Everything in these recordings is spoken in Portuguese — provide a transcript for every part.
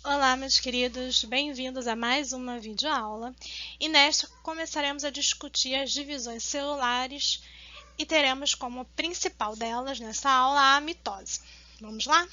Olá, meus queridos, bem-vindos a mais uma videoaula e nesta começaremos a discutir as divisões celulares e teremos como principal delas nessa aula a mitose. Vamos lá?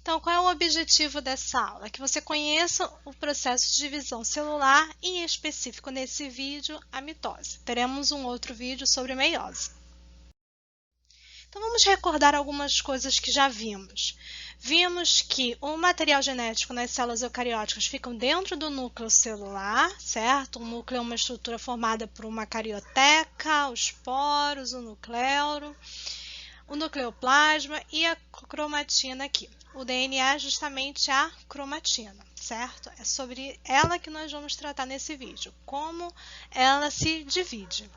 Então, qual é o objetivo dessa aula? Que você conheça o processo de divisão celular e, em específico nesse vídeo, a mitose. Teremos um outro vídeo sobre meiose. Então, vamos recordar algumas coisas que já vimos. Vimos que o material genético nas células eucarióticas fica dentro do núcleo celular, certo? O núcleo é uma estrutura formada por uma carioteca, os poros, o nucleolo, o nucleoplasma e a cromatina aqui. O DNA é justamente a cromatina, certo? É sobre ela que nós vamos tratar nesse vídeo, como ela se divide.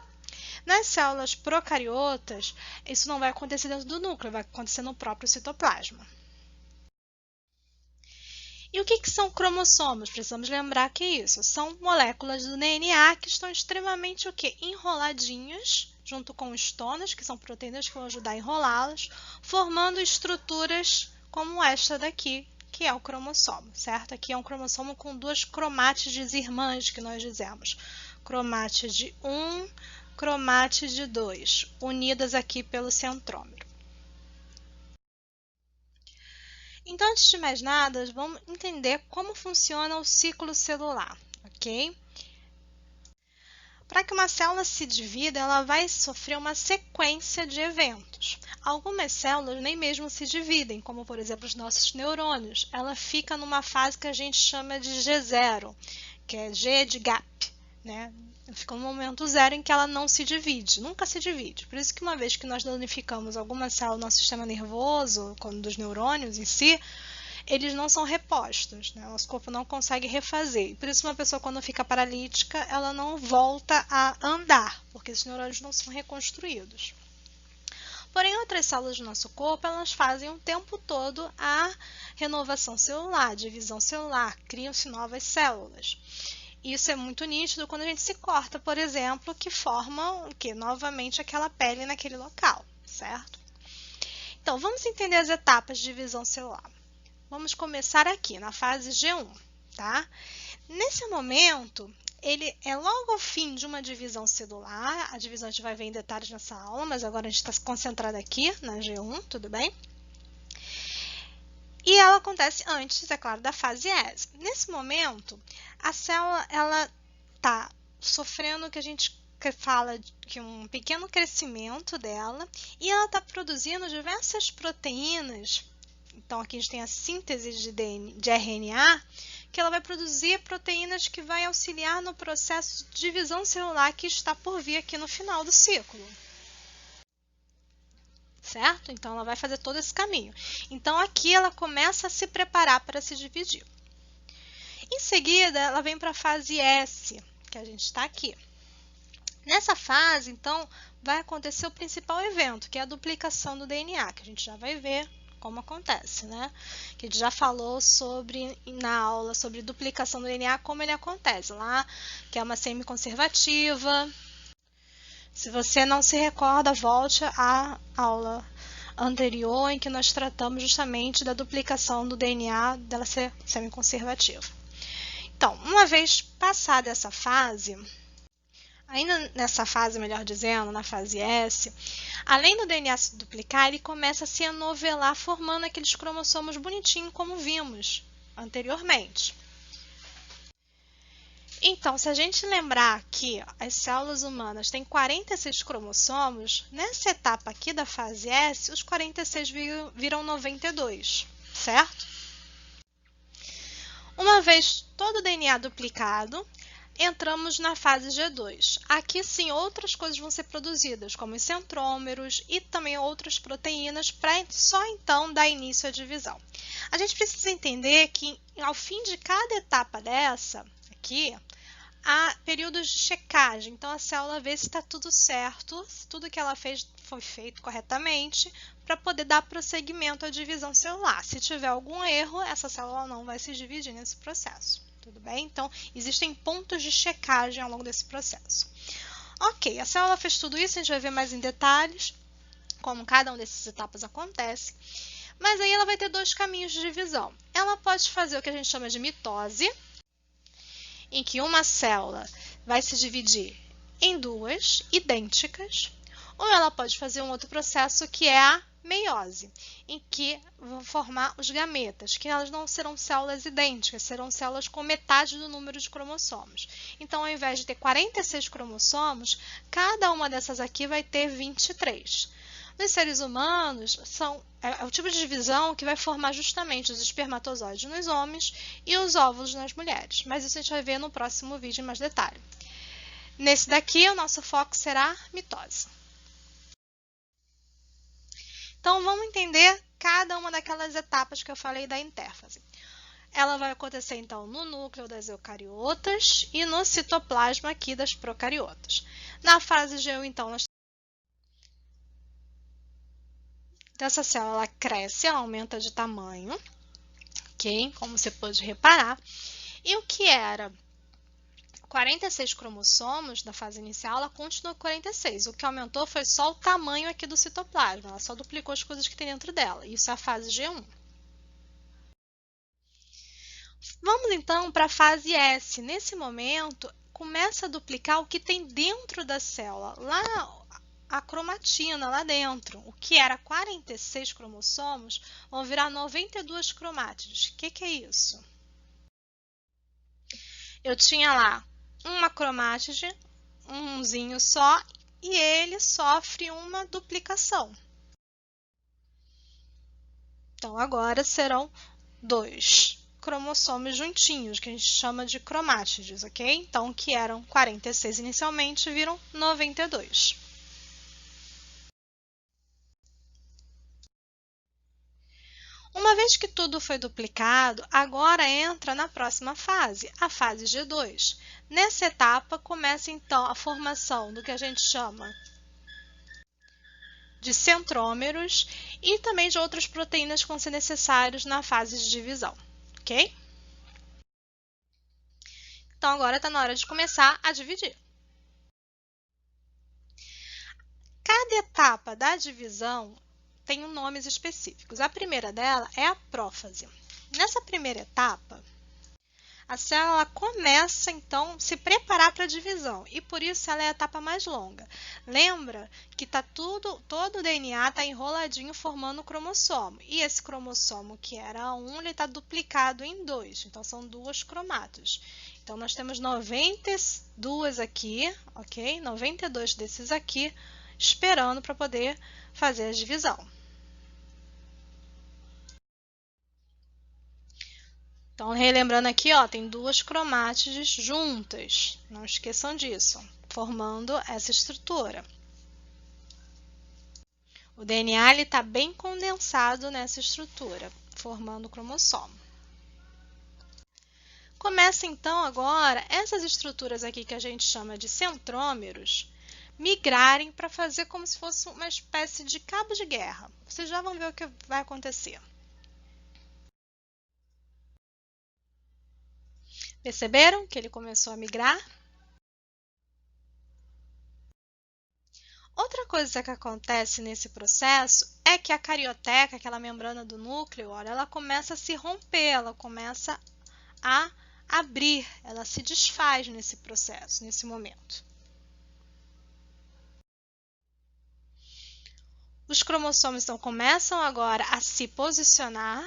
Nas células procariotas, isso não vai acontecer dentro do núcleo, vai acontecer no próprio citoplasma. E o que são cromossomos? Precisamos lembrar que isso são moléculas do DNA que estão extremamente enroladinhas, junto com estonas, que são proteínas que vão ajudar a enrolá-las, formando estruturas como esta daqui, que é o cromossomo, certo? Aqui é um cromossomo com duas cromátides irmãs, que nós dizemos. Cromátide 1, cromátide 2, unidas aqui pelo centrômero. Então, antes de mais nada, vamos entender como funciona o ciclo celular, ok? Para que uma célula se divida, ela vai sofrer uma sequência de eventos. Algumas células nem mesmo se dividem, como por exemplo os nossos neurônios. Ela fica numa fase que a gente chama de G0, que é G de gap, né? Fica no momento zero em que ela não se divide, nunca se divide. Por isso que uma vez que nós danificamos alguma célula do nosso sistema nervoso, como dos neurônios em si, eles não são repostos, né? Nosso corpo não consegue refazer. Por isso uma pessoa quando fica paralítica, ela não volta a andar, porque esses neurônios não são reconstruídos. Porém, outras células do nosso corpo, elas fazem o tempo todo a renovação celular, a divisão celular, criam-se novas células. Isso é muito nítido quando a gente se corta, por exemplo, que forma novamente aquela pele naquele local, certo? Então, vamos entender as etapas de divisão celular. Vamos começar aqui, na fase G1, tá? Nesse momento, ele é logo ao fim de uma divisão celular. A divisão a gente vai ver em detalhes nessa aula, mas agora a gente está concentrado aqui na G1, tudo bem? E ela acontece antes, é claro, da fase S. Nesse momento, a célula está sofrendo o que a gente fala que um pequeno crescimento dela e ela está produzindo diversas proteínas. Então, aqui a gente tem a síntese de RNA, que ela vai produzir proteínas que vai auxiliar no processo de divisão celular que está por vir aqui no final do ciclo. Certo? Então, ela vai fazer todo esse caminho. Então, aqui ela começa a se preparar para se dividir. Em seguida, ela vem para a fase S, que a gente está aqui. Nessa fase, então, vai acontecer o principal evento, que é a duplicação do DNA, que a gente já vai ver como acontece, né? Que a gente já falou na aula sobre duplicação do DNA, como ele acontece lá, que é uma semiconservativa. Se você não se recorda, volte à aula anterior em que nós tratamos justamente da duplicação do DNA dela ser semiconservativa. Então, uma vez passada essa fase, ainda nessa fase, melhor dizendo, na fase S, além do DNA se duplicar, ele começa a se anovelar, formando aqueles cromossomos bonitinhos, como vimos anteriormente. Então, se a gente lembrar que as células humanas têm 46 cromossomos, nessa etapa aqui da fase S, os 46 viram 92, certo? Uma vez todo o DNA duplicado, entramos na fase G2. Aqui sim, outras coisas vão ser produzidas, como os centrômeros e também outras proteínas, para só então dar início à divisão. A gente precisa entender que ao fim de cada etapa dessa aqui, há períodos de checagem. Então, a célula vê se está tudo certo, se tudo que ela fez foi feito corretamente, para poder dar prosseguimento à divisão celular. Se tiver algum erro, essa célula não vai se dividir nesse processo. Tudo bem? Então, existem pontos de checagem ao longo desse processo. Ok, a célula fez tudo isso, a gente vai ver mais em detalhes como cada uma dessas etapas acontece. Mas aí ela vai ter dois caminhos de divisão. Ela pode fazer o que a gente chama de mitose, em que uma célula vai se dividir em duas idênticas, ou ela pode fazer um outro processo que é a meiose, em que vão formar os gametas, que elas não serão células idênticas, serão células com metade do número de cromossomos. Então, ao invés de ter 46 cromossomos, cada uma dessas aqui vai ter 23. Nos seres humanos, é o tipo de divisão que vai formar justamente os espermatozoides nos homens e os óvulos nas mulheres. Mas isso a gente vai ver no próximo vídeo em mais detalhe. Nesse daqui, o nosso foco será mitose. Então, vamos entender cada uma daquelas etapas que eu falei da intérfase. Ela vai acontecer, então, no núcleo das eucariotas e no citoplasma aqui das procariotas. Na fase G1, então, essa célula cresce, ela aumenta de tamanho, ok? Como você pode reparar. E o que era 46 cromossomos na fase inicial, ela continua com 46. O que aumentou foi só o tamanho aqui do citoplasma, ela só duplicou as coisas que tem dentro dela. Isso é a fase G1. Vamos então para a fase S. Nesse momento, começa a duplicar o que tem dentro da célula, lá a cromatina lá dentro. O que era 46 cromossomos vão virar 92 cromátides. O que é isso? Eu tinha lá uma cromátide, umzinho só, e ele sofre uma duplicação. Então, agora serão 2 cromossomos juntinhos, que a gente chama de cromátides, ok? Então, que eram 46 inicialmente, viram 92. Uma vez que tudo foi duplicado, agora entra na próxima fase, a fase G2. Nessa etapa, começa então a formação do que a gente chama de centrômeros e também de outras proteínas que vão ser necessários na fase de divisão, ok? Então, agora está na hora de começar a dividir. Cada etapa da divisão tem nomes específicos. A primeira dela é a prófase. Nessa primeira etapa, a célula começa, então, a se preparar para a divisão e, por isso, ela é a etapa mais longa. Lembra que todo o DNA está enroladinho formando o cromossomo. E esse cromossomo, que era 1, ele está duplicado em 2. Então, são 2 cromatas. Então, nós temos 92 aqui, ok? 92 desses aqui, esperando para poder fazer a divisão. Então, relembrando aqui, ó, tem 2 cromátides juntas, não esqueçam disso, formando essa estrutura. O DNA está bem condensado nessa estrutura, formando o cromossomo. Começa, então, agora, essas estruturas aqui que a gente chama de centrômeros, migrarem para fazer como se fosse uma espécie de cabo de guerra. Vocês já vão ver o que vai acontecer. Perceberam que ele começou a migrar? Outra coisa que acontece nesse processo é que a carioteca, aquela membrana do núcleo, olha, ela começa a se romper, ela começa a abrir, ela se desfaz nesse processo, nesse momento. Os cromossomos, então, começam agora a se posicionar,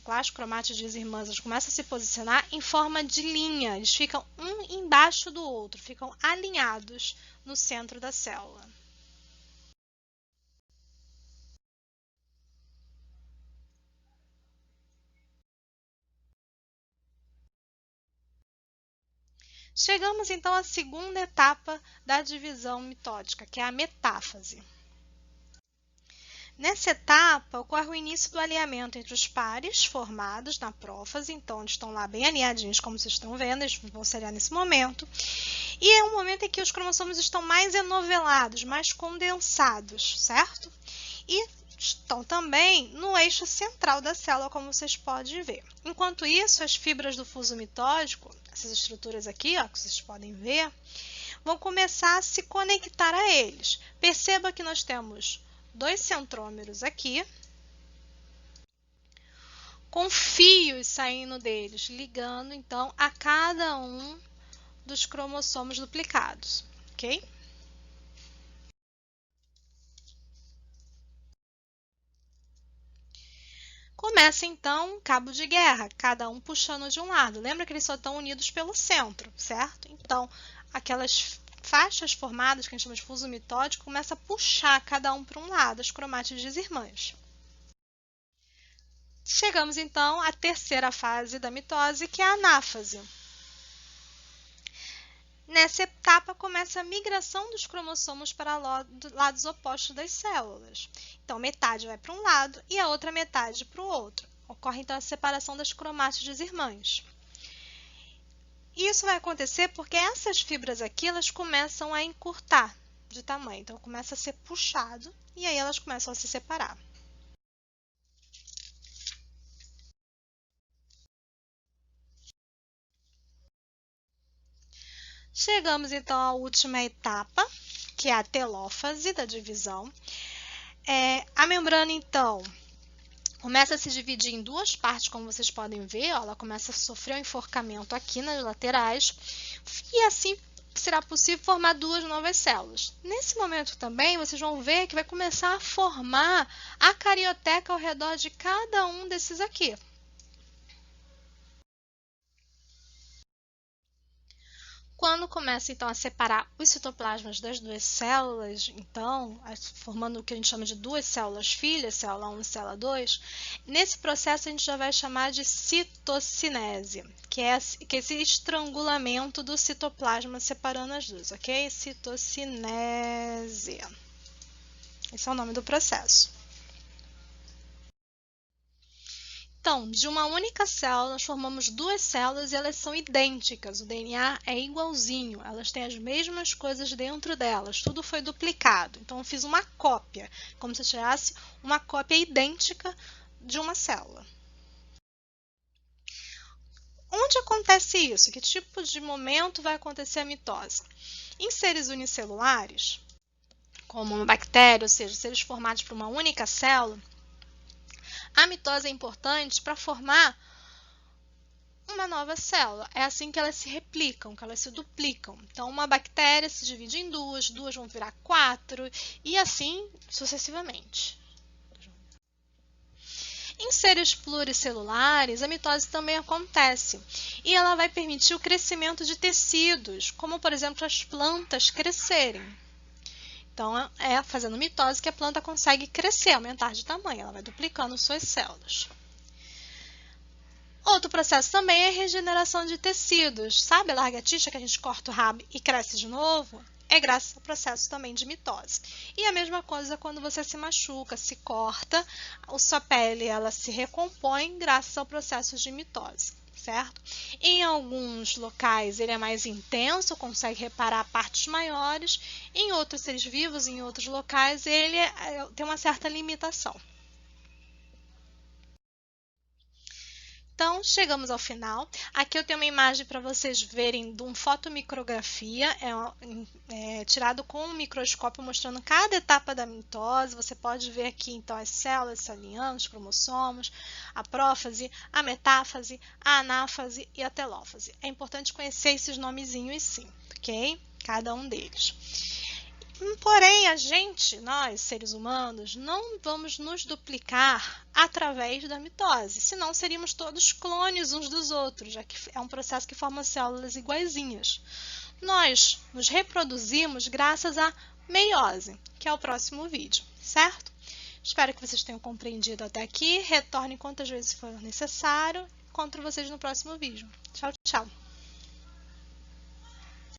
as cromátides irmãs começam a se posicionar em forma de linha. Eles ficam um embaixo do outro, ficam alinhados no centro da célula. Chegamos, então, à segunda etapa da divisão mitótica, que é a metáfase. Nessa etapa, ocorre o início do alinhamento entre os pares formados na prófase, então eles estão lá bem alinhadinhos, como vocês estão vendo, eles vão se alinhar nesse momento. E é um momento em que os cromossomos estão mais enovelados, mais condensados, certo? E estão também no eixo central da célula, como vocês podem ver. Enquanto isso, as fibras do fuso mitótico, essas estruturas aqui, ó, que vocês podem ver, vão começar a se conectar a eles. Perceba que nós temos 2 centrômeros aqui com fios saindo deles, ligando então a cada um dos cromossomos duplicados, ok? Começa então um cabo de guerra, cada um puxando de um lado. Lembra que eles só estão unidos pelo centro, certo? Então, aquelas faixas formadas, que a gente chama de fuso mitótico, começa a puxar cada um para um lado, as cromátides irmãs. Chegamos então à terceira fase da mitose, que é a anáfase. Nessa etapa começa a migração dos cromossomos para lados opostos das células. Então, metade vai para um lado e a outra metade para o outro. Ocorre então a separação das cromátides irmãs. Isso vai acontecer porque essas fibras aqui, elas começam a encurtar de tamanho. Então, começa a ser puxado e aí elas começam a se separar. Chegamos então à última etapa, que é a telófase da divisão. A membrana, então, começa a se dividir em duas partes, como vocês podem ver. Ela começa a sofrer um enforcamento aqui nas laterais e assim será possível formar duas novas células. Nesse momento também, vocês vão ver que vai começar a formar a carioteca ao redor de cada um desses aqui. Quando começa, então, a separar os citoplasmas das duas células, então, formando o que a gente chama de duas células filhas, célula 1 e célula 2, nesse processo a gente já vai chamar de citocinese, que é esse estrangulamento do citoplasma separando as duas, ok? Citocinese. Esse é o nome do processo. Então, de uma única célula, nós formamos duas células e elas são idênticas. O DNA é igualzinho, elas têm as mesmas coisas dentro delas, tudo foi duplicado. Então, eu fiz uma cópia, como se eu tirasse uma cópia idêntica de uma célula. Onde acontece isso? Que tipo de momento vai acontecer a mitose? Em seres unicelulares, como uma bactéria, ou seja, seres formados por uma única célula, a mitose é importante para formar uma nova célula. É assim que elas se replicam, que elas se duplicam. Então, uma bactéria se divide em duas, duas vão virar 4 e assim sucessivamente. Em seres pluricelulares, a mitose também acontece e ela vai permitir o crescimento de tecidos, como, por exemplo, as plantas crescerem. Então, é fazendo mitose que a planta consegue crescer, aumentar de tamanho, ela vai duplicando suas células. Outro processo também é a regeneração de tecidos. Sabe a lagartixa que a gente corta o rabo e cresce de novo? É graças ao processo também de mitose. E a mesma coisa quando você se machuca, se corta, a sua pele ela se recompõe graças ao processo de mitose, certo? Em alguns locais ele é mais intenso, consegue reparar partes maiores. Em outros seres vivos, em outros locais, ele tem uma certa limitação. Então, chegamos ao final. Aqui eu tenho uma imagem para vocês verem de uma fotomicrografia, tirado com um microscópio mostrando cada etapa da mitose. Você pode ver aqui, então, as células se alinhando, os cromossomos, a prófase, a metáfase, a anáfase e a telófase. É importante conhecer esses nomezinhos sim, ok? Cada um deles. Porém, nós, seres humanos, não vamos nos duplicar através da mitose, senão seríamos todos clones uns dos outros, já que é um processo que forma células iguaizinhas. Nós nos reproduzimos graças à meiose, que é o próximo vídeo, certo? Espero que vocês tenham compreendido até aqui. Retorne quantas vezes for necessário. Encontro vocês no próximo vídeo. Tchau, tchau!